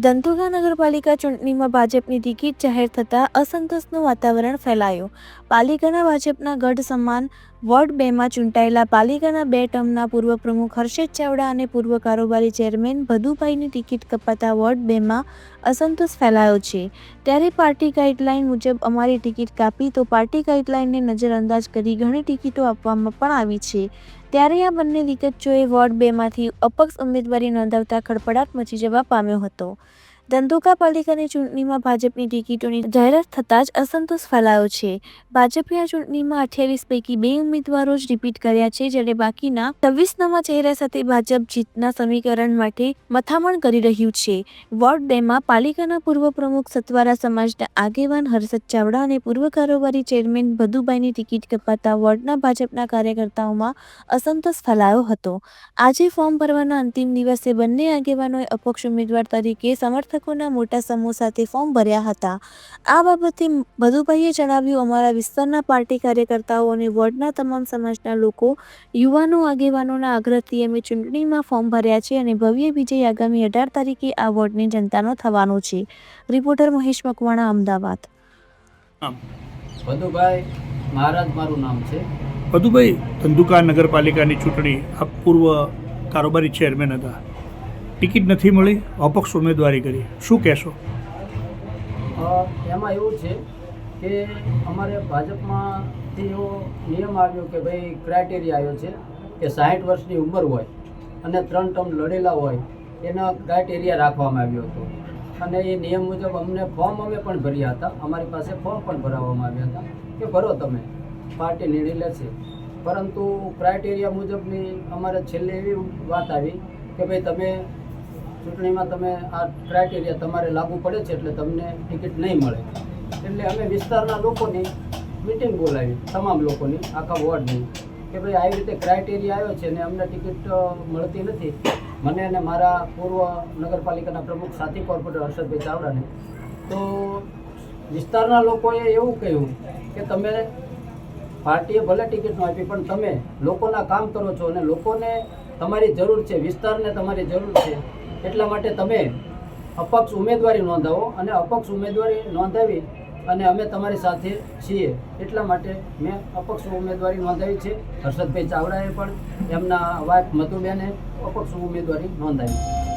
ધંધુકા નગરપાલિકા ચૂંટણીમાં ભાજપની ટિકિટ જાહેર થતાં અસંતોષનું વાતાવરણ ફેલાયું. પાલિકાના ભાજપના ગઢ સમાન વોર્ડ 2માં ચૂંટાયેલા પાલિકાના 2 ટર્મના પૂર્વ પ્રમુખ હર્ષદ ચાવડા અને પૂર્વ કારોબારી ચેરમેન ભદુભાઈની ટિકિટ કપાતા વોર્ડ 2માં અસંતોષ ફેલાયો છે. ત્યારે પાર્ટી ગાઈડલાઈન મુજબ અમારી ટિકિટ કાપી તો પાર્ટી ગાઈડલાઈનને નજરઅંદાજ કરી ઘણી ટિકિટો આપવામાં પણ આવી છે. ત્યારે આ બંને દિગ્ગજોએ વોર્ડ 2માંથી અપક્ષ ઉમેદવારી નોંધાવતા ખળભળાટ મચી જવા પામ્યો હતો. ધંધુકા પાલિકાની ચૂંટણીમાં ભાજપની ટિકિટોની જાહેરાત થતાં જ અસંતોષ ફેલાયો છે. ભાજપે આ ચૂંટણીમાં 28 પૈકી 2 ઉમેદવારો જ રિપીટ કર્યા છે, જ્યારે બાકીના 26 નવા ચહેરા સાથે ભાજપ જીતના સમીકરણ માટે મથામણ કરી રહ્યું છે. વોર્ડ 2માં પાલિકાના પૂર્વ પ્રમુખ સતવારા સમાજના આગેવાન હર્ષદ ચાવડા અને પૂર્વ કારોબારી ચેરમેન ભદુભાઈની ટિકિટ કપાતા વોર્ડના ભાજપના કાર્યકર્તાઓમાં અસંતોષ ફેલાયો હતો. આજે ફોર્મ ભરવાના અંતિમ દિવસે બંને આગેવાનોએ અપક્ષ ઉમેદવાર તરીકે સમર્થકોના મોટા સમૂહ સાથે ફોર્મ ભર્યા હતા. આ બાબતે ભદુભાઈએ જણાવ્યું, અમારા વિસ્તારના પાર્ટી કાર્યકર્તાઓ અને વોર્ડના તમામ સમાજના લોકો, યુવાનો, આગેવાનોના આગ્રહથી અમે ચૂંટણીમાં ફોર્મ ભર્યા છે અને ભવ્ય વિજય આગામી 18 તારીખે આ વોર્ડની જનતાનો થવાનો છે. રિપોર્ટર મહેશ મકવાણા, અમદાવાદ. ભદુભાઈ મહારાજ મારું નામ છે. ભદુભાઈ, ધંધુકા નગરપાલિકાની ચૂંટણી આપ પૂર્વ કારોબારી ચેરમેન હતા, ટિકિટ નથી મળી, અપક્ષ ઉમેદવારી કરી, શું કહેશો? એમાં એવું છે કે અમારે ભાજપમાંથી એવો નિયમ આવ્યો કે ભાઈ ક્રાઇટેરિયા આવ્યો છે કે 60 વર્ષની ઉંમર હોય અને 3 ટર્મ લડેલા હોય એનો ક્રાઇટેરિયા રાખવામાં આવ્યો હતો. અને એ નિયમ મુજબ અમને ફોર્મ અમે પણ ભર્યા હતા, અમારી પાસે ફોર્મ પણ ભરાવવામાં આવ્યા હતા કે ભરો તમે, પાર્ટી નિર્ણય લેશે. પરંતુ ક્રાઇટેરિયા મુજબની અમારે છેલ્લે એવી વાત આવી કે ભાઈ તમે ચૂંટણીમાં તમે આ ક્રાઇટેરિયા તમારે લાગુ પડે છે એટલે તમને ટિકિટ નહીં મળે. એટલે અમે વિસ્તારના લોકોની મિટિંગ બોલાવી, તમામ લોકોની, આખા વોર્ડની, કે ભાઈ આવી રીતે ક્રાઇટેરિયા આવ્યો છે ને અમને ટિકિટ મળતી નથી. મને અને મારા પૂર્વ નગરપાલિકાના પ્રમુખ સાથી કોર્પોરેટર હર્ષદભાઈ ચાવડાને. તો વિસ્તારના લોકોએ એવું કહ્યું કે તમે પાર્ટીએ ભલે ટિકિટ ન આપી પણ તમે લોકોના કામ કરો છો અને લોકોને તમારી જરૂર છે, વિસ્તારને તમારી જરૂર છે, એટલા માટે તમે અપક્ષ ઉમેદવારી નોંધાવો અને અપક્ષ ઉમેદવારી નોંધાવી અને અમે તમારી સાથે છીએ એટલા માટે મેં અપક્ષ ઉમેદવારી નોંધાવી છે. હર્ષદભાઈ ચાવડાએ પણ એમના વાઇફ મધુબેને અપક્ષ ઉમેદવારી નોંધાવી છે.